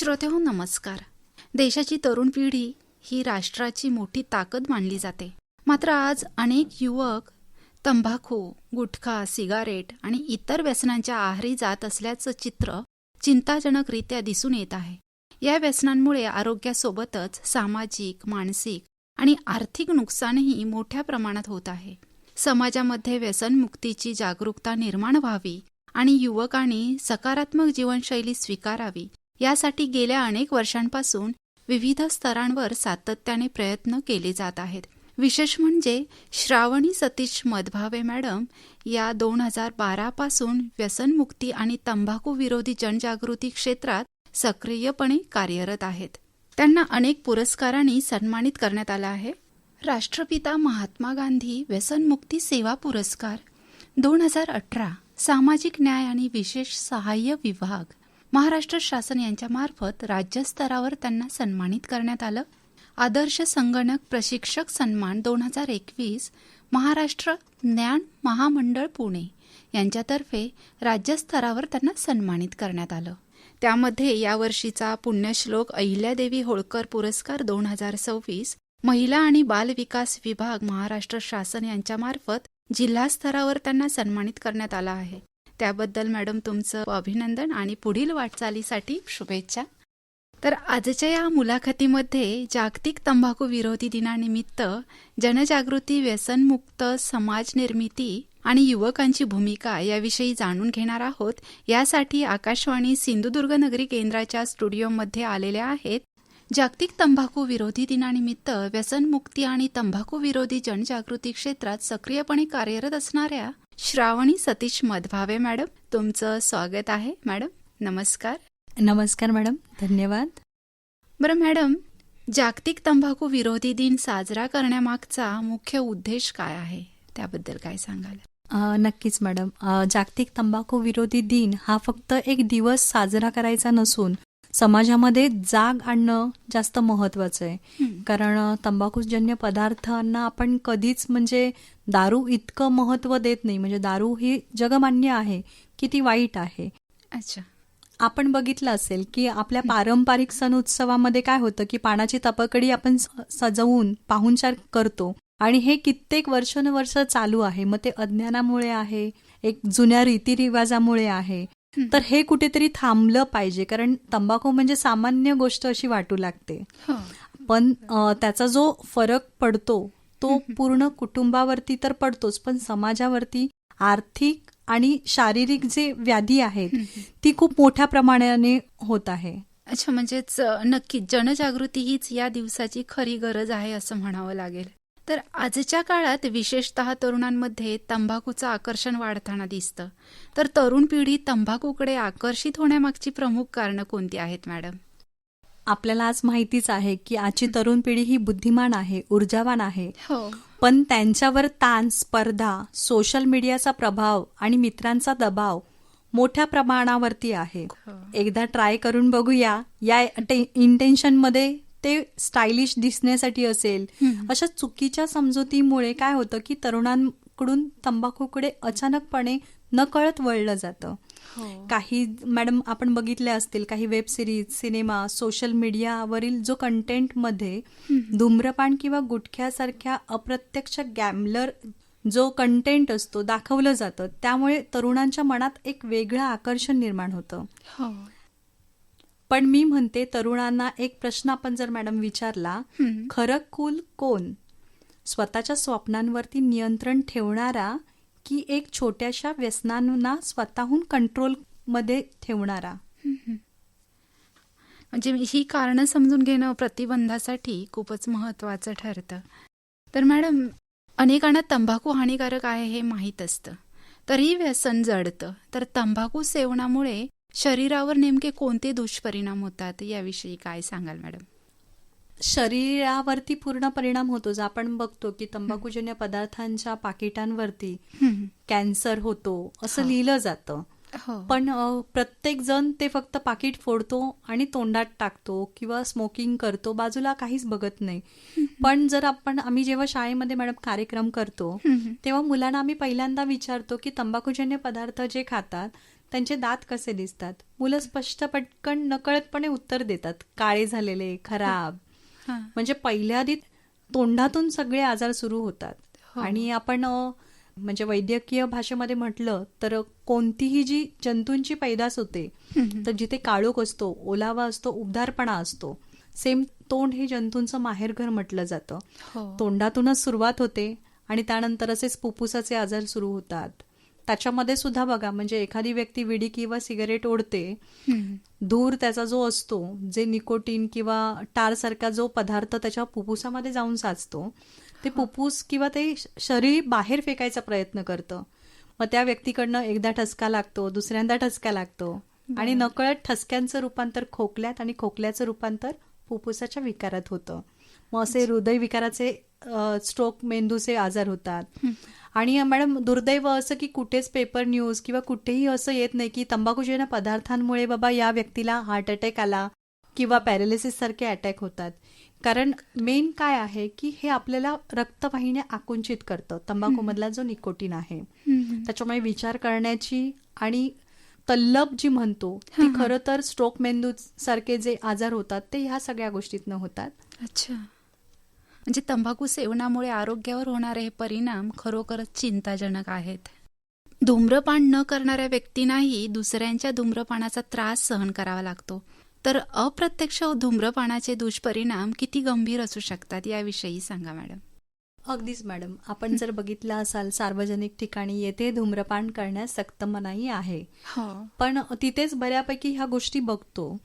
श्रोतेहो नमस्कार. देशाची तरुण पिढी ही राष्ट्राची मोठी ताकद मानली जाते. मात्र आज अनेक युवक तंबाखू, गुटखा, सिगारेट आणि इतर व्यसनांच्या आहारी जात असल्याचं चित्र चिंताजनकरित्या दिसून येत आहे. या व्यसनांमुळे आरोग्यासोबतच सामाजिक, मानसिक आणि आर्थिक नुकसानही मोठ्या प्रमाणात होत आहे. समाजामध्ये व्यसनमुक्तीची जागरूकता निर्माण व्हावी आणि युवकांनी सकारात्मक जीवनशैली स्वीकारावी यासाठी गेल्या अनेक वर्षांपासून विविध स्तरांवर सातत्याने प्रयत्न केले जात आहेत. विशेष म्हणजे श्रावणी सतीश मधभावे मॅडम या 2012 पासून व्यसनमुक्ती आणि तंबाखू विरोधी जनजागृती क्षेत्रात सक्रियपणे कार्यरत आहेत. त्यांना अनेक पुरस्कारांनी सन्मानित करण्यात आलं आहे. राष्ट्रपिता महात्मा गांधी व्यसनमुक्ती सेवा पुरस्कार 2018, सामाजिक न्याय आणि विशेष सहाय्य विभाग, महाराष्ट्र शासन यांच्यामार्फत राज्यस्तरावर त्यांना सन्मानित करण्यात आलं. आदर्श संगणक प्रशिक्षक सन्मान 2021, महाराष्ट्र ज्ञान महामंडळ पुणे यांच्यातर्फे राज्यस्तरावर त्यांना सन्मानित करण्यात आलं. त्यामध्ये यावर्षीचा पुण्यश्लोक अहिल्यादेवी होळकर पुरस्कार 2026, महिला आणि बाल विकास विभाग महाराष्ट्र शासन यांच्यामार्फत जिल्हास्तरावर त्यांना सन्मानित करण्यात आला आहे. त्याबद्दल मॅडम तुमचं अभिनंदन आणि पुढील वाटचालीसाठी शुभेच्छा. तर आजच्या या मुलाखतीमध्ये जागतिक तंबाखू विरोधी दिनानिमित्त जनजागृती, व्यसनमुक्त समाज निर्मिती आणि युवकांची भूमिका याविषयी जाणून घेणार आहोत. यासाठी आकाशवाणी सिंधुदुर्ग नगरी केंद्राच्या स्टुडिओमध्ये आलेल्या आहेत जागतिक तंबाखू विरोधी दिनानिमित्त व्यसनमुक्ती आणि तंबाखू विरोधी जनजागृती क्षेत्रात सक्रियपणे कार्यरत असणाऱ्या श्रावणी सतीश मधभावे मॅडम. तुमचं स्वागत आहे मॅडम. नमस्कार. नमस्कार मॅडम, धन्यवाद. बरं मॅडम, जागतिक तंबाखू विरोधी दिन साजरा करण्यामागचा मुख्य उद्देश काय आहे त्याबद्दल काय सांगाल? नक्कीच मॅडम. जागतिक तंबाखू विरोधी दिन हा फक्त एक दिवस साजरा करायचा नसून समाजामध्ये जाग आणणं जास्त महत्वाचं आहे. कारण तंबाखूजन्य पदार्थांना आपण कधीच म्हणजे दारू इतकं महत्व देत नाही. म्हणजे दारू ही जगमान्य आहे की ती वाईट आहे. अच्छा. आपण बघितलं असेल की आपल्या पारंपरिक सण उत्सवामध्ये काय होतं की पानाची तपकडी आपण सजवून पाहुणचार करतो आणि हे कित्येक वर्षानुवर्ष चालू आहे. मग ते अज्ञानामुळे आहे, एक जुन्या रीतिरिवाजामुळे आहे. तर हे कुठेतरी थांबलं पाहिजे. कारण तंबाखू म्हणजे सामान्य गोष्ट अशी वाटू लागते, पण त्याचा जो फरक पडतो तो पूर्ण कुटुंबावरती तर पडतोच, पण समाजावरती आर्थिक आणि शारीरिक जे व्याधी आहेत ती खूप मोठ्या प्रमाणाने होत आहे. अच्छा, म्हणजेच नक्कीच जनजागृती हीच या दिवसाची खरी गरज आहे असं म्हणावं लागेल. तर आजच्या काळात विशेषतः तरुणांमध्ये तंबाखूचं आकर्षण वाढताना दिसतं. तर तरुण पिढी तंबाखूकडे आकर्षित होण्यामागची प्रमुख कारणं कोणती आहेत मॅडम? आपल्याला आज माहितीच आहे की आजची तरुण पिढी ही बुद्धिमान आहे, ऊर्जावान आहे. हो. पण त्यांच्यावर ताण, स्पर्धा, सोशल मीडियाचा प्रभाव आणि मित्रांचा दबाव मोठ्या प्रमाणावरती आहे. एकदा ट्राय करून बघूया या इंटेन्शनमध्ये ते स्टायलिश दिसण्यासाठी असेल, अशा चुकीच्या समजुतीमुळे काय होतं की तरुणांकडून तंबाखूकडे अचानकपणे नकळत वळलं जातं. काही मॅडम आपण बघितले असतील, काही वेब सिरीज, सिनेमा, सोशल मीडियावरील जो कंटेंटमध्ये धूम्रपान किंवा गुटख्यासारख्या अप्रत्यक्ष गॅम्बलर जो कंटेंट असतो दाखवलं जातं. त्यामुळे तरुणांच्या मनात एक वेगळं आकर्षण निर्माण होतं. पण मी म्हणते तरुणांना एक प्रश्न आपण जर मॅडम विचारला, खरं कूल कोण? स्वतःच्या स्वप्नांवरती नियंत्रण ठेवणारा की एक छोट्याशा व्यसनांना स्वतःहून कंट्रोल मध्ये ठेवणारा? म्हणजे ही कारणं समजून घेणं प्रतिबंधासाठी खूपच महत्वाचं ठरतं. तर मॅडम, अनेकांना तंबाखू हानिकारक आहे हे माहीत असतं, तरीही व्यसन जडतं. तर तंबाखू सेवनामुळे शरीरावर नेमके कोणते दुष्परिणाम होतात याविषयी काय सांगाल मॅडम? शरीरावरती पूर्ण परिणाम होतोच. आपण बघतो की तंबाखूजन्य पदार्थांच्या पाकिटांवरती कॅन्सर होतो असं लिहिलं जातं. पण प्रत्येक जण ते फक्त पाकिट फोडतो आणि तोंडात टाकतो किंवा स्मोकिंग करतो, बाजूला काहीच बघत नाही. पण जर आम्ही जेव्हा शाळेमध्ये मॅडम कार्यक्रम करतो तेव्हा मुलांना आम्ही पहिल्यांदा विचारतो की तंबाखूजन्य पदार्थ जे खातात त्यांचे दात कसे दिसतात. मुलं स्पष्ट पटकन नकळतपणे उत्तर देतात, काळे झालेले, खराब. हा. म्हणजे पहिल्या आधी तोंडातून सगळे आजार सुरू होतात. हो. आणि आपण म्हणजे वैद्यकीय भाषेमध्ये म्हटलं तर कोणतीही जी जंतूंची पैदास होते, तर जिथे काळोख असतो, ओलावा असतो, उबदारपणा असतो, सेम तोंड हे जंतूंचं माहेरघर म्हटलं जातं. हो. तोंडातूनच सुरुवात होते आणि त्यानंतर असेच फुफ्फुसाचे आजार सुरू होतात. त्याच्यामध्ये सुद्धा बघा, म्हणजे एखादी व्यक्ती विडी किंवा सिगारेट ओढते, धूर त्याचा जो असतो, जे निकोटीन किंवा टार सारखा जो पदार्थ त्याच्या फुफ्फुसामध्ये जाऊन साचतो, ते फुफ्फुस किंवा ते शरीर बाहेर फेकायचा प्रयत्न करतं. मग त्या व्यक्तीकडनं एकदा ठसका लागतो, दुसऱ्यांदा ठसका लागतो आणि नकळत ठसक्यांचं रूपांतर खोकल्यात आणि खोकल्याचं रूपांतर फुफ्फुसाच्या विकारात होतं. मग असे हृदयविकाराचे स्ट्रोक, मेंदूचे आजार होतात. आणि मॅडम, दुर्दैव असं की कुठेच पेपर न्यूज किंवा कुठेही असं येत नाही की तंबाखूजन्य पदार्थांमुळे बाबा या व्यक्तीला हार्ट अटॅक आला किंवा पॅरालिसिस सारखे अटॅक होतात. कारण मेन काय आहे की हे आपल्याला रक्तवाहिन्या आकुंचित करतं. तंबाखूमधला जो निकोटीन आहे त्याच्यामुळे विचार करण्याची आणि तल्लप जी म्हणतो ती खरं तर स्ट्रोक, मेंदू सारखे जे आजार होतात ते ह्या सगळ्या गोष्टीतनं होतात. अच्छा. म्हणजे तंबाखू सेवनामुळे आरोग्यावर होणारे हे परिणाम खरोखरच चिंताजनक आहेत. धूम्रपान न करणाऱ्या व्यक्तींनाही दुसऱ्यांच्या धूम्रपानाचा त्रास सहन करावा लागतो. तर अप्रत्यक्ष धूम्रपानाचे दुष्परिणाम किती गंभीर असू शकतात याविषयी सांगा मॅडम. अगदीच मॅडम, आपण जर बघितलं असाल सार्वजनिक ठिकाणी येथे धूम्रपान करण्यास सक्त मनाई आहे. हो. पण तिथेच बऱ्यापैकी ह्या गोष्टी बघतो.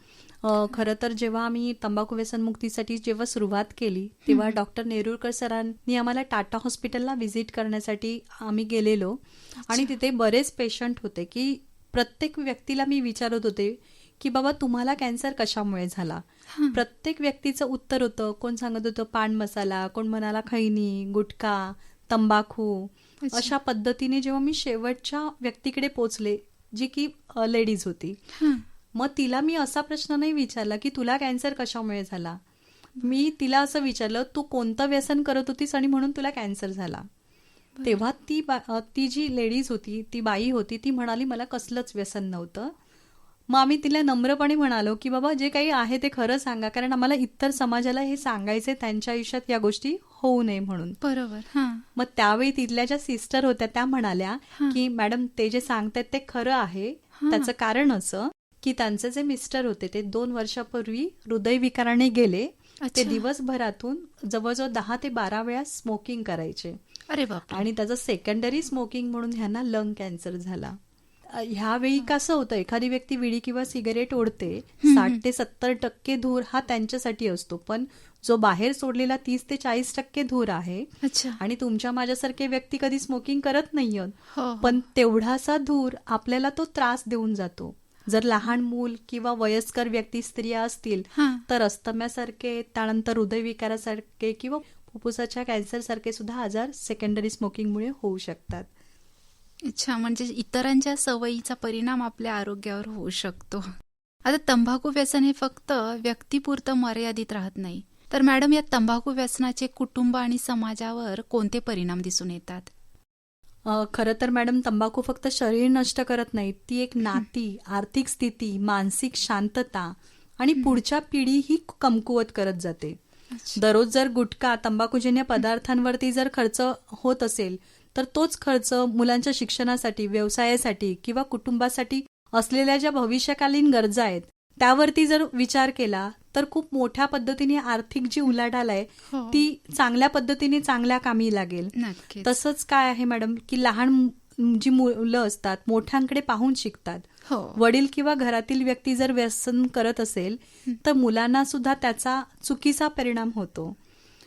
खरं तर जेव्हा आम्ही तंबाखू व्यसनमुक्तीसाठी जेव्हा सुरुवात केली तेव्हा डॉक्टर नेरुरकर सरांनी आम्हाला टाटा हॉस्पिटलला व्हिजिट करण्यासाठी आम्ही गेलेलो. आणि तिथे बरेच पेशंट होते की प्रत्येक व्यक्तीला मी विचारत होते की बाबा तुम्हाला कॅन्सर कशामुळे झाला. प्रत्येक व्यक्तीचं उत्तर होतं, कोण सांगत होतं पान मसाला, कोण म्हणाला खैनी, गुटखा, तंबाखू. अशा पद्धतीने जेव्हा मी शेवटच्या व्यक्तीकडे पोचले, जी की लेडीज होती, मग तिला मी असा प्रश्न नाही विचारला की तुला कॅन्सर कशामुळे झाला. मी तिला असं विचारलं, तू कोणतं व्यसन करत होतीस आणि म्हणून तुला कॅन्सर झाला. तेव्हा ती जी लेडीज होती, ती बाई होती, ती म्हणाली मला कसलंच व्यसन नव्हतं. मग आम्ही तिला नम्रपणे म्हणालो की बाबा जे काही आहे ते खरं सांगा, कारण आम्हाला इतर समाजाला हे सांगायचे त्यांच्या आयुष्यात या गोष्टी होऊ नये म्हणून. बरोबर. मग त्यावेळी तिथल्या ज्या सिस्टर होत्या त्या म्हणाल्या की मॅडम ते जे सांगतायत ते खरं आहे. त्याचं कारण असं की त्यांचे जे मिस्टर होते ते 2 वर्षापूर्वी हृदयविकाराने गेले. ते दिवसभरातून जवळजवळ 10 ते 12 वेळा स्मोकिंग करायचे. अरे बाप. आणि त्याचं सेकंडरी स्मोकिंग म्हणून ह्यांना लंग कॅन्सर झाला. ह्यावेळी कसं होतं, एखादी व्यक्ती विडी किंवा सिगारेट ओढते, 60 ते 70% धूर हा त्यांच्यासाठी असतो, पण जो बाहेर सोडलेला 30 ते 40% धूर आहे. अच्छा. आणि तुमच्या माझ्यासारखे व्यक्ती कधी स्मोकिंग करत नाहीये, हो. पण तेवढासा धूर आपल्याला तो त्रास देऊन जातो. जर लहान मूल किंवा वयस्कर व्यक्ती, स्त्रिया असतील तर अस्थम्यासारखे, त्यानंतर हृदयविकारासारखे किंवा फुफ्फुसाच्या कॅन्सर सारखे सुद्धा आजार सेकंडरी स्मोकिंगमुळे होऊ शकतात. अच्छा. म्हणजे इतरांच्या सवयीचा परिणाम आपल्या आरोग्यावर होऊ शकतो. आता तंबाखू व्यसन हे फक्त व्यक्तीपुरतं मर्यादित राहत नाही, तर मॅडम या तंबाखू व्यसनाचे कुटुंब आणि समाजावर कोणते परिणाम दिसून येतात? खरं तर मॅडम, तंबाखू फक्त शरीर नष्ट करत नाही, ती एक नाती, आर्थिक स्थिती, मानसिक शांतता आणि पुढच्या पिढी ही कमकुवत करत जाते. दररोज जर गुटखा, तंबाखूजन्य पदार्थांवरती जर खर्च होत असेल तर तोच खर्च मुलांच्या शिक्षणासाठी, व्यवसायासाठी किंवा कुटुंबासाठी असलेल्या ज्या भविष्यकालीन गरजा आहेत त्यावरती जर विचार केला तर खूप मोठ्या पद्धतीने आर्थिक जी उलाढाल आहे ती चांगल्या पद्धतीने चांगल्या कामी लागेल. तसंच काय आहे मॅडम की लहान जी मुलं असतात मोठ्यांकडे पाहून शिकतात. वडील किंवा घरातील व्यक्ती जर व्यसन करत असेल तर मुलांना सुद्धा त्याचा चुकीचा परिणाम होतो.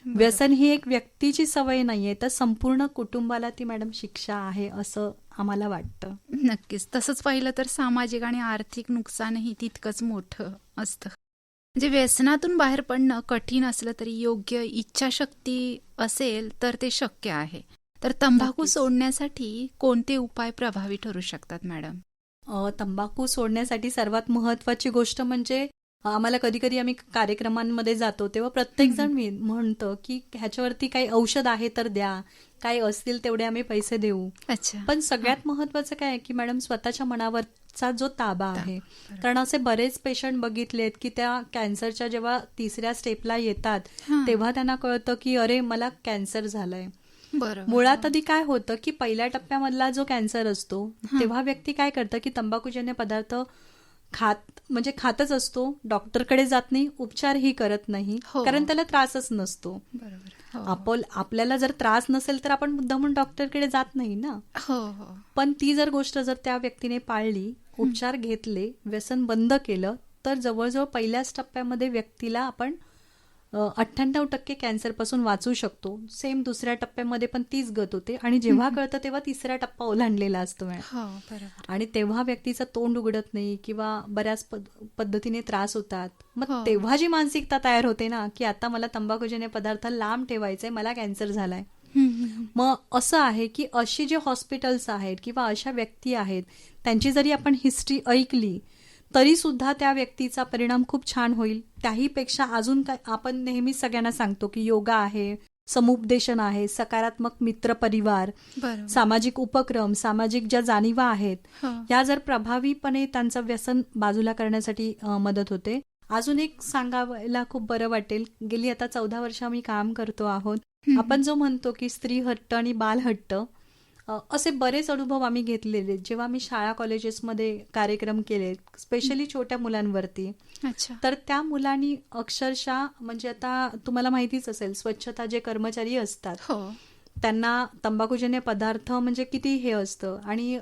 व्यसन ही एक व्यक्तीची सवय नाहीये, तर संपूर्ण कुटुंबाला ती मॅडम शिक्षा आहे असं आम्हाला वाटतं. नक्कीच. तसंच पाहिलं तर सामाजिक आणि आर्थिक नुकसानही तितकंच मोठं असतं. म्हणजे व्यसनातून बाहेर पडणं कठीण असलं तरी योग्य इच्छाशक्ती असेल तर ते शक्य आहे. तर तंबाखू सोडण्यासाठी कोणते उपाय प्रभावी ठरू शकतात मॅडम? तंबाखू सोडण्यासाठी सर्वात महत्वाची गोष्ट म्हणजे आम्हाला कधी कधी आम्ही कार्यक्रमांमध्ये जातो तेव्हा प्रत्येक जण म्हणतं की ह्याच्यावरती काही औषध आहे तर द्या, काही असतील तेवढे आम्ही पैसे देऊ. अच्छा. पण सगळ्यात महत्वाचं काय आहे की मॅडम स्वतःच्या मनावर चा जो ताबा आहे. कारण असे बरेच पेशंट बघितलेत की त्या कॅन्सरच्या जेव्हा 3ऱ्या स्टेपला येतात हां. तेव्हा त्यांना कळतं की अरे मला कॅन्सर झालाय. बरोबर. मुळात आधी काय होतं की पहिल्या टप्प्यामधला जो कॅन्सर असतो तेव्हा व्यक्ती काय करतं की तंबाखूजन्य पदार्थ खातच असतो, डॉक्टरकडे जात नाही, उपचारही करत नाही, हो. कारण त्याला त्रासच नसतो. बरोबर. हो. आपल्याला जर त्रास नसेल तर आपण मुद्दामून डॉक्टरकडे जात नाही ना. हो हो. पण ती जर गोष्ट जर त्या व्यक्तीने पाळली, उपचार घेतले, व्यसन बंद केलं, तर जवळजवळ पहिल्याच टप्प्यामध्ये व्यक्तीला आपण 98% कॅन्सरपासून वाचू शकतो. सेम दुसऱ्या टप्प्यामध्ये पण तीच गत होते आणि जेव्हा कळतं तेव्हा 3रा टप्पा ओलांडलेला असतो मॅडम. हो, बरोबर. आणि तेव्हा व्यक्तीचं तोंड उघडत नाही किंवा बऱ्याच पद्धतीने त्रास होतात. मग हो. तेव्हा जी मानसिकता तयार होते ना की आता मला तंबाखूजन्य पदार्थ लांब ठेवायचे, मला कॅन्सर झालाय. मग असं आहे की अशी जे हॉस्पिटल्स आहेत किंवा अशा व्यक्ती आहेत त्यांची जरी आपण हिस्ट्री ऐकली तरी सुद्धा त्या व्यक्तीचा परिणाम खूप छान होईल. त्याहीपेक्षा अजून काय आपण नेहमीच सगळ्यांना सांगतो की योगा आहे, समुपदेशन आहे, सकारात्मक मित्र परिवार, बरोबर. सामाजिक उपक्रम, सामाजिक ज्या जाणीवा आहेत हो. या जर प्रभावीपणे त्यांचं व्यसन बाजूला करण्यासाठी मदत होते. अजून एक सांगायला खूप बरं वाटेल, गेली आता 14 वर्ष आम्ही काम करतो आहोत. आपण जो म्हणतो की स्त्री हट्ट आणि बाल हट्ट, असे बरेच अनुभव आम्ही घेतलेले जेव्हा मी शाळा कॉलेजेसमध्ये कार्यक्रम केले, स्पेशली छोट्या मुलांवरती. अच्छा. तर त्या मुलांनी अक्षरशः म्हणजे आता तुम्हाला माहितीच असेल, स्वच्छता जे कर्मचारी असतात हो. त्यांना तंबाखूजन्य पदार्थ म्हणजे किती हे असतं आणि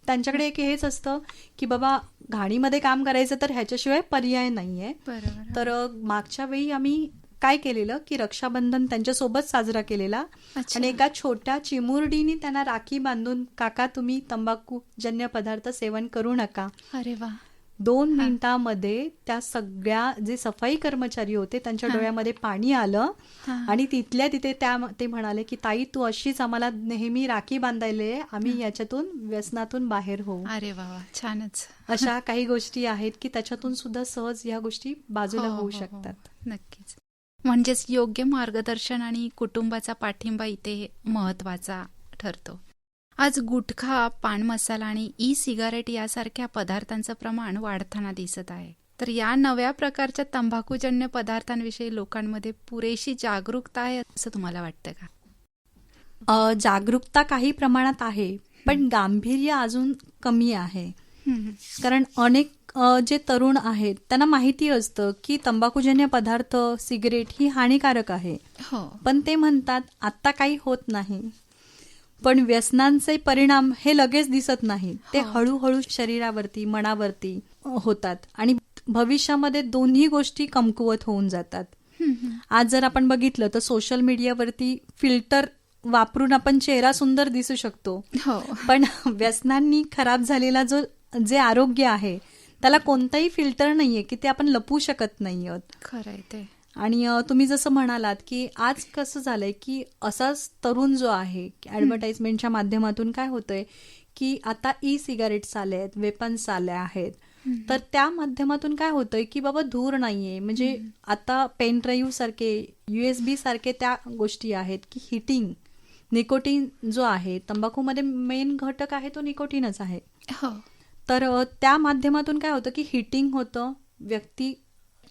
त्यांच्याकडे एक हेच असतं की बाबा घाणीमध्ये काम करायचं तर ह्याच्याशिवाय पर्याय नाहीये. बरोबर. तर मागच्या वेळी आम्ही काय केलेलं की रक्षाबंधन त्यांच्यासोबत साजरा केलेला अच्छा. आणि एका छोट्या चिमुरडीने त्यांना राखी बांधून, काका तुम्ही तंबाखूजन्य पदार्थ सेवन करू नका. अरे वा. 2 मिनिटांमध्ये त्या सगळ्या जे सफाई कर्मचारी होते त्यांच्या डोळ्यामध्ये पाणी आलं आणि तिथल्या तिथे ते म्हणाले की ताई तू अशीच आम्हाला नेहमी राखी बांधायला, आम्ही याच्यातून व्यसनातून बाहेर होऊ. अरे वा वा, छानच. अशा काही गोष्टी आहेत की त्याच्यातून सुद्धा सहज या गोष्टी बाजूला हो, होऊ हो, शकतात. हो. नक्कीच. म्हणजेच योग्य मार्गदर्शन आणि कुटुंबाचा पाठिंबा इथे महत्वाचा ठरतो. आज गुटखा, पान मसाला आणि ई सिगारेट यासारख्या पदार्थांचं प्रमाण वाढताना दिसत आहे. तर या नव्या प्रकारच्या तंबाखूजन्य पदार्थांविषयी लोकांमध्ये पुरेशी जागरूकता आहे असं तुम्हाला वाटतं का? जागरूकता काही प्रमाणात आहे, पण गांभीर्य अजून कमी आहे. कारण अनेक जे तरुण आहेत त्यांना माहिती असतं की तंबाखूजन्य पदार्थ, सिगरेट ही हानिकारक आहे, हो. पण ते म्हणतात आता काही होत नाही. पण व्यसनांचे परिणाम हे लगेच दिसत नाहीत, ते हळूहळू शरीरावरती, मनावरती होतात आणि भविष्यामध्ये दोन्ही गोष्टी कमकुवत होऊन जातात. आज जर आपण बघितलं तर सोशल मीडियावरती फिल्टर वापरून आपण चेहरा सुंदर दिसू शकतो, हो. पण व्यसनांनी खराब झालेला जे आरोग्य आहे त्याला कोणताही फिल्टर नाहीये की ते आपण लपवू शकत नाही आहोत. खरंय ते. आणि तुम्ही जसं म्हणालात की आज कसं झालंय की असाच तरुण जो आहे, ऍडव्हर्टाइजमेंटच्या माध्यमातून काय होतंय की आता ई सिगारेट्स आले आहेत, वेपन्स आले आहेत, तर त्या माध्यमातून काय होतंय की बाबा धूर नाहीये. म्हणजे आता पेन ड्राईव्ह सारखे, USB सारखे त्या गोष्टी आहेत की हिटिंग, निकोटीन जो आहे, तंबाखूमध्ये मेन घटक आहे तो निकोटीनच आहे. हो. तर त्या माध्यमातून काय होतं की हिटिंग होतं, व्यक्ती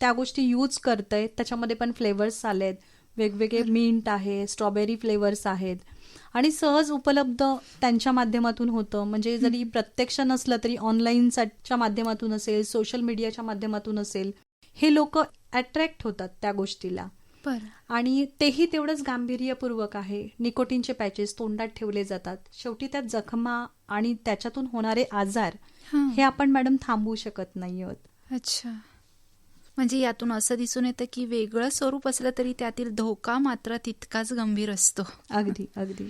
त्या गोष्टी यूज करतंय, त्याच्यामध्ये पण फ्लेवर्स आलेत, वेगवेगळे मिंट आहे, स्ट्रॉबेरी फ्लेवर्स आहेत आणि सहज उपलब्ध त्यांच्या माध्यमातून होतं. म्हणजे जरी प्रत्यक्ष नसलं तरी ऑनलाईनच्या माध्यमातून असेल, सोशल मीडियाच्या माध्यमातून असेल, हे लोक अट्रॅक्ट होतात त्या गोष्टीला. आणि तेही तेवढंच गांभीर्यपूर्वक आहे. निकोटीनचे पॅचेस तोंडात ठेवले जातात. शेवटी त्या जखमा आणि त्याच्यातून होणारे आजार हे आपण मॅडम थांबवू शकत नाही आहोत. अच्छा. म्हणजे यातून असं दिसून येतं की वेगळं स्वरूप असलं तरी त्यातील धोका मात्र तितकाच गंभीर असतो. अगदी अगदी.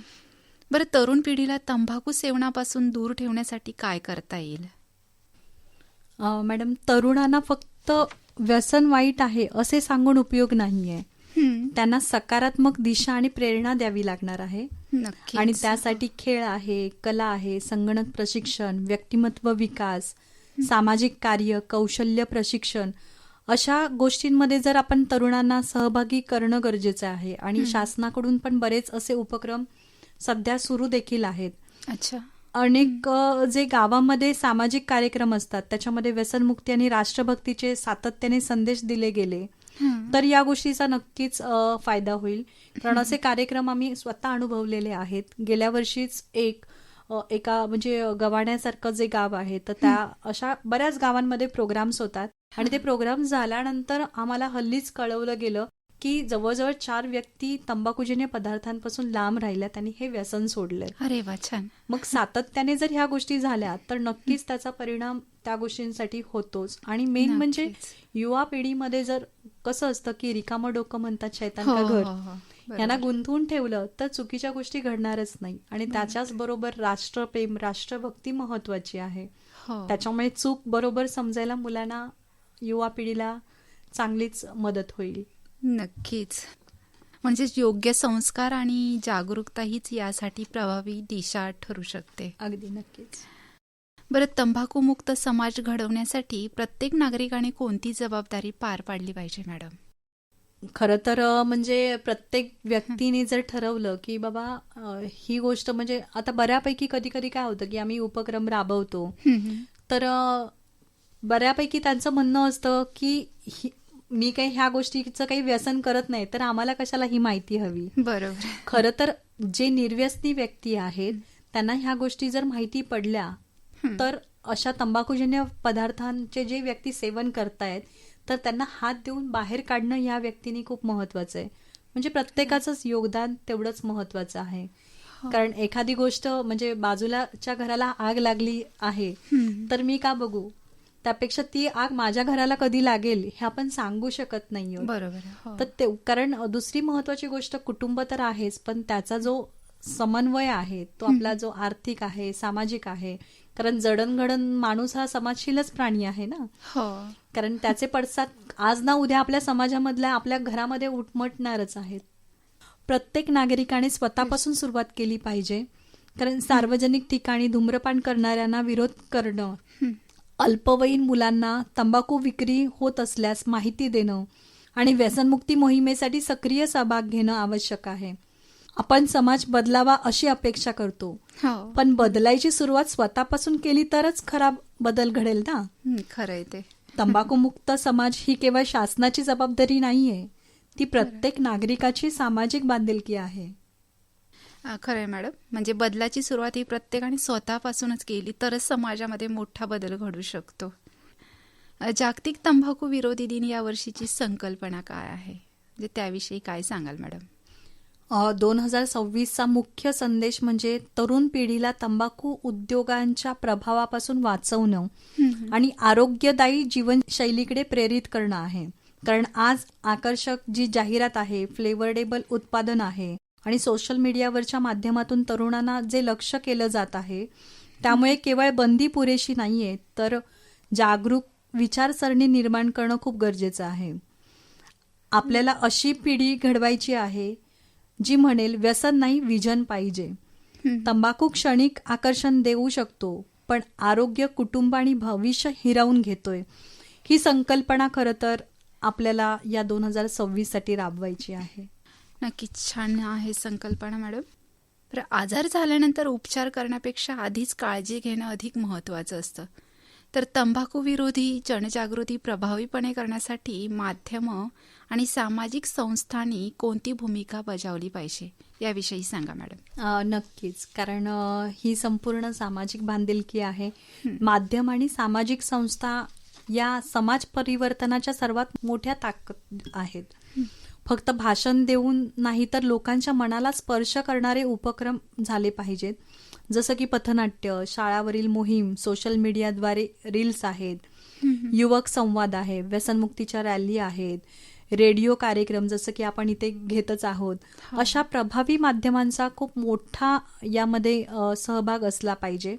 बरं, तरुण पिढीला तंबाखू सेवनापासून दूर ठेवण्यासाठी काय करता येईल? मॅडम, तरुणांना फक्त व्यसन वाईट आहे असे सांगून उपयोग नाहीये. त्यांना सकारात्मक दिशा आणि प्रेरणा द्यावी लागणार आहे. नक्कीच. आणि त्यासाठी खेळ आहे, कला आहे, संगणक प्रशिक्षण, व्यक्तिमत्व विकास, सामाजिक कार्य, कौशल्य प्रशिक्षण, अशा गोष्टींमध्ये जर आपण तरुणांना सहभागी करणं गरजेचं आहे. आणि शासनाकडून पण बरेच असे उपक्रम सध्या सुरू देखील आहेत. अच्छा. अनेक जे गावामध्ये सामाजिक कार्यक्रम असतात त्याच्यामध्ये व्यसनमुक्ती आणि राष्ट्रभक्तीचे सातत्याने संदेश दिले गेले तर या गोष्टीचा नक्कीच फायदा होईल. कारण असे कार्यक्रम आम्ही स्वतः अनुभवलेले आहेत. गेल्या वर्षीच एका म्हणजे गव्हाण्यासारखं जे गाव आहे तर त्या अशा बऱ्याच गावांमध्ये प्रोग्राम्स होतात आणि ते प्रोग्राम झाल्यानंतर आम्हाला हल्लीच कळवलं गेलं की जवळजवळ 4 व्यक्ती तंबाखूजन्य पदार्थांपासून लांब राहिल्यात आणि हे व्यसन सोडलंय. अरे वा, छान. मग सातत्याने जर ह्या गोष्टी झाल्या तर नक्कीच त्याचा परिणाम त्या गोष्टींसाठी होतोच. आणि मेन म्हणजे नक्कीच. युवा पिढीमध्ये जर कसं असतं की रिकामं डोकं म्हणतात शैतान हो, का घर, हो, हो. बरोबर. यांना गुंतवून ठेवलं तर चुकीच्या गोष्टी घडणारच नाही. आणि त्याच्याच बरोबर राष्ट्रप्रेम राष्ट्रभक्ती महत्वाची आहे. हो. त्याच्यामुळे चूक बरोबर समजायला मुलांना युवा पिढीला चांगलीच मदत होईल. नक्कीच. म्हणजे योग्य संस्कार आणि जागरूकता हीच यासाठी प्रभावी दिशा ठरू शकते. अगदी नक्कीच. बरं, तंबाखूमुक्त समाज घडवण्यासाठी प्रत्येक नागरिकाने कोणती जबाबदारी पार पाडली पाहिजे मॅडम? खरं तर म्हणजे प्रत्येक व्यक्तीने जर ठरवलं की बाबा ही गोष्ट म्हणजे आता बऱ्यापैकी कधी कधी काय होतं की आम्ही उपक्रम राबवतो तर बऱ्यापैकी त्यांचं म्हणणं असतं की मी काही ह्या गोष्टीचं काही व्यसन करत नाही तर आम्हाला कशाला ही माहिती हवी. बरोबर. खरं तर जे निर्व्यसनी व्यक्ती आहेत त्यांना ह्या गोष्टी जर माहिती पडल्या तर अशा तंबाखूजन्य पदार्थांचे जे व्यक्ती सेवन करतायत तर त्यांना हात देऊन बाहेर काढणं या व्यक्तींनी खूप महत्वाचं आहे. म्हणजे प्रत्येकाचंच योगदान तेवढंच महत्वाचं आहे. कारण एखादी गोष्ट म्हणजे बाजूलाच्या घराला आग लागली आहे तर मी का बघू, त्यापेक्षा ती आग माझ्या घराला कधी लागेल हे आपण सांगू शकत नाही. बरोबर. तर कारण दुसरी महत्वाची गोष्ट कुटुंब तर आहेच पण त्याचा जो समन्वय आहे तो आपला जो आर्थिक आहे सामाजिक आहे. कारण जडणघडण माणूस हा समाजशीलच प्राणी आहे ना. हो. कारण त्याचे पडसाद आज ना उद्या आपल्या समाजामधल्या आपल्या घरामध्ये उमटणारच आहेत. प्रत्येक नागरिकाने स्वतःपासून सुरुवात केली पाहिजे. कारण सार्वजनिक ठिकाणी धूम्रपान करणाऱ्यांना विरोध करणं, अल्पवयीन मुलांना तंबाखू विक्री होत असल्यास माहिती देणं आणि व्यसनमुक्ती मोहिमेसाठी सक्रिय सहभाग घेणं आवश्यक आहे. आपण समाज बदलावा अशी अपेक्षा करतो पण बदलायची सुरुवात स्वतःपासून केली तरच खरा बदल घडेल ना. खरंय ते. तंबाखूमुक्त समाज ही केवळ शासनाची जबाबदारी नाहीये, ती प्रत्येक नागरिकाची सामाजिक बांधिलकी आहे. खरंय मॅडम. म्हणजे बदलाची सुरुवात ही प्रत्येकाने स्वतःपासूनच केली तरच समाजामध्ये मोठा बदल घडू शकतो. जागतिक तंबाखू विरोधी दिन या वर्षीची संकल्पना काय आहे, म्हणजे त्याविषयी काय सांगाल मॅडम? 2026चा मुख्य संदेश म्हणजे तरुण पिढीला तंबाखू उद्योगांच्या प्रभावापासून वाचवणं आणि आरोग्यदायी जीवनशैलीकडे प्रेरित करणं आहे. कारण आज आकर्षक जी जाहिरात आहे, फ्लेवर्डेबल उत्पादन आहे आणि सोशल मीडियावरच्या माध्यमातून तरुणांना जे लक्ष केलं जात आहे त्यामुळे केवळ बंदी पुरेशी नाहीये तर जागरूक विचारसरणी निर्माण करणं खूप गरजेचं आहे. आपल्याला अशी पिढी घडवायची आहे जी म्हणेल व्यसन नाही विजन पाहिजे. तंबाखू क्षणिक आकर्षण देऊ शकतो पण आरोग्य, कुटुंब आणि भविष्य हिरावून घेतोय. ही संकल्पना खरं तर आपल्याला या 2026 साठी राबवायची आहे. नक्कीच छान आहे संकल्पना मॅडम. तर आजार झाल्यानंतर उपचार करण्यापेक्षा आधीच काळजी घेणं अधिक महत्त्वाचं असतं. तर तंबाखू विरोधी जनजागृती प्रभावीपणे करण्यासाठी माध्यमं आणि सामाजिक संस्थांनी कोणती भूमिका बजावली पाहिजे याविषयी सांगा मॅडम. नक्कीच. कारण ही संपूर्ण सामाजिक बांधिलकी आहे. माध्यम आणि सामाजिक संस्था या समाज परिवर्तनाच्या सर्वात मोठ्या ताकद आहेत. फक्त भाषण देऊन नाही तर लोकांच्या मनाला स्पर्श करणारे उपक्रम झाले पाहिजेत. जसं की पथनाट्य, शाळावरील मोहीम, सोशल मीडियाद्वारे रील्स आहेत, युवक संवाद आहे, व्यसनमुक्तीच्या रॅली आहेत, रेडिओ कार्यक्रम जसं की आपण इथे घेतच आहोत. अशा प्रभावी माध्यमांचा खूप मोठा यामध्ये सहभाग असला पाहिजे.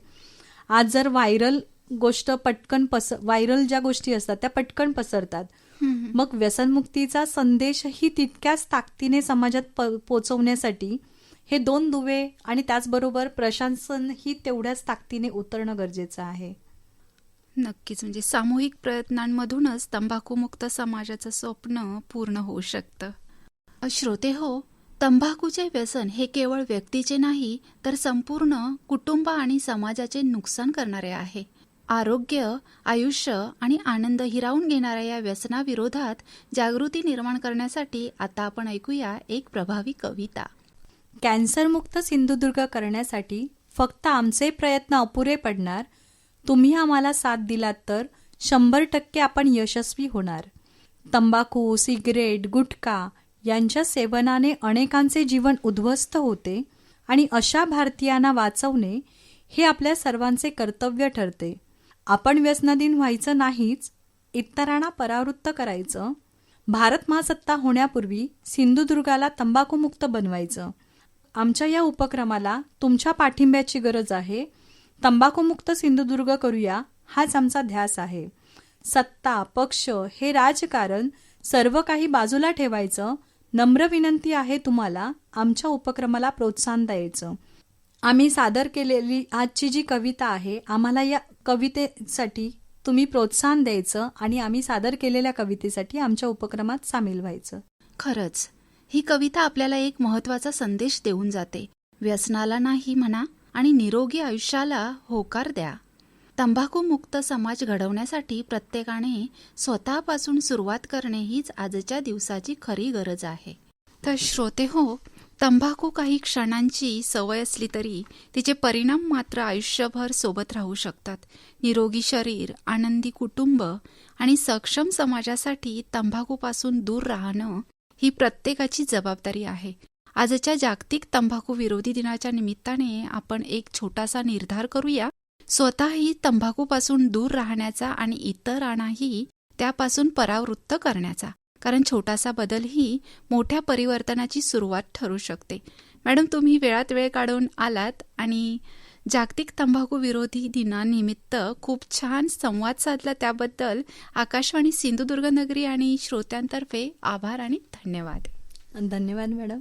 आज जर व्हायरल ज्या गोष्टी असतात त्या पटकन पसरतात. मग व्यसनमुक्तीचा संदेशही तितक्याच ताकदीने समाजात पोचवण्यासाठी हे 2 दुवे आणि त्याचबरोबर प्रशासनही तेवढ्याच ताकदीने उतरणं गरजेचं आहे. नक्कीच. म्हणजे सामूहिक प्रयत्नांमधूनच तंबाखूमुक्त समाजाचं स्वप्न पूर्ण होऊ शकतं. श्रोते हो, तंबाखूचे व्यसन हे केवळ व्यक्तीचे नाही तर संपूर्ण कुटुंब आणि समाजाचे नुकसान करणारे आहे. आरोग्य, आयुष्य आणि आनंद हिरावून घेणाऱ्या या व्यसनाविरोधात जागृती निर्माण करण्यासाठी आता आपण ऐकूया एक प्रभावी कविता. कॅन्सरमुक्त सिंधुदुर्ग करण्यासाठी फक्त आमचे प्रयत्न अपुरे पडणार. तुम्ही आम्हाला साथ दिलात तर 100% आपण यशस्वी होणार. तंबाखू, सिगरेट, गुटखा यांच्या सेवनाने अनेकांचे जीवन उद्ध्वस्त होते आणि अशा भारतीयांना वाचवणे हे आपल्या सर्वांचे कर्तव्य ठरते. आपण व्यसनाधीन व्हायचं नाहीच, इतरांना परावृत्त करायचं. भारत महासत्ता होण्यापूर्वी सिंधुदुर्गाला तंबाखूमुक्त बनवायचं. आमच्या या उपक्रमाला तुमच्या पाठिंब्याची गरज आहे. तंबाखूमुक्त सिंधुदुर्ग करूया हाच आमचा ध्यास आहे. सत्ता, पक्ष हे राजकारण सर्व काही बाजूला ठेवायचं. नम्र विनंती आहे तुम्हाला आमच्या उपक्रमाला प्रोत्साहन द्यायचं. आम्ही सादर केलेली आजची जी कविता आहे, आम्हाला या कवितेसाठी तुम्ही प्रोत्साहन द्यायचं आणि आम्ही सादर केलेल्या कवितेसाठी आमच्या उपक्रमात सामील व्हायचं. खरंच ही कविता आपल्याला एक महत्त्वाचा संदेश देऊन जाते. व्यसनाला नाही म्हणा आणि निरोगी आयुष्याला होकार द्या. तंबाखूमुक्त समाज घडवण्यासाठी प्रत्येकाने स्वतःपासून सुरुवात करणे हीच आजच्या दिवसाची खरी गरज आहे. तर श्रोते हो, तंबाखू काही क्षणांची सवय असली तरी तिचे परिणाम मात्र आयुष्यभर सोबत राहू शकतात. निरोगी शरीर, आनंदी कुटुंब आणि सक्षम समाजासाठी तंबाखूपासून दूर राहणं ही प्रत्येकाची जबाबदारी आहे. आजच्या जागतिक तंबाखू विरोधी दिनाच्या निमित्ताने आपण एक छोटासा निर्धार करूया. स्वतःही तंबाखूपासून दूर राहण्याचा आणि इतरांनाही त्यापासून परावृत्त करण्याचा. कारण छोटासा बदलही मोठ्या परिवर्तनाची सुरुवात ठरू शकते. मॅडम, तुम्ही वेळात वेळ काढून आलात आणि जागतिक तंबाखू विरोधी दिनानिमित्त खूप छान संवाद साधला. त्याबद्दल आकाशवाणी सिंधुदुर्ग नगरी आणि श्रोत्यांतर्फे आभार आणि धन्यवाद. धन्यवाद मॅडम.